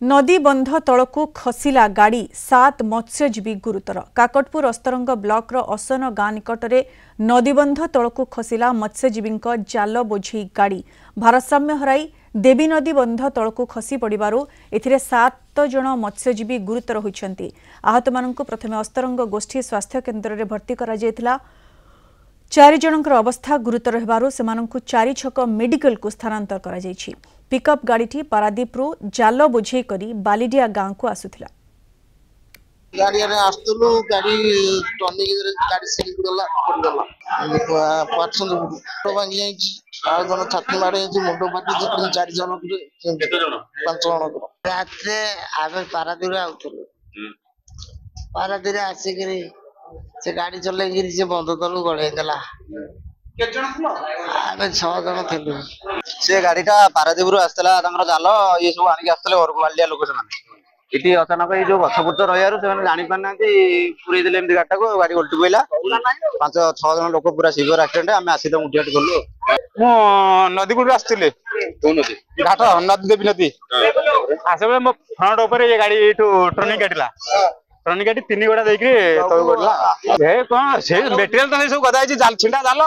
नदी बंध तलकू खसिला गाड़ी 7 मत्स्यजीवी गुरुतर। काकटपुर अस्तरंग ब्लॉक असन गाँ निकटने नदीबंध तलकू खसिला मत्स्यजीवी जाल बोझी गाड़ी भारसाम्य हराई देवी नदी बंध तलकू खसी पड़ू ए 7 जन मत्स्यजीवी गुरुतर होती। आहत मानक प्रथमे अस्तरंग गोष्ठी स्वास्थ्य केन्द्र में भर्ती करा 4 जनकर अवस्था गुरुतर हेबारु सेमानंकु 4 छक मेडिकल को स्थानांतर करा जायछि। पिकअप गाड़ीटी पारादीपरू जाल बोझे करी बालीडिया गाँव को आसुथिला। गाड़ी आसतलु गाड़ी टर्निंग गाड़ी स्लिप गला पड़गला पाछन तो भांगी जायछि आ जन छाती मारे मुंडो पाटी 4 जन 5 जन रात्रे आगे पारादीप आउतलु पारादीप आसिकरी से गाड़ी चलेगिरी से बंध तलु गड़े देला आगे 6 जन थिलु से गाड़ीटा पारादीप आसला जाल ये सब आनिक आसते घर बालिया लोक से अचानक ये जो गछपुट रही जानी पार ना पूरे देते गाड़ी को गाड़ी उल्टी पड़ा 5-6 जन लोक पूरा सिवियर एक्सीडेंट आम आसी उठिया गलु नदीकूट आसते घाट नदी देवी नदी आस मो फ्रंट उपर ये गाड़ी टर्निंग काटिला टर्निंग काटी 3 गोड़ा देखिए कौन से मेटेरियल तो सब गदा छिंडा जाल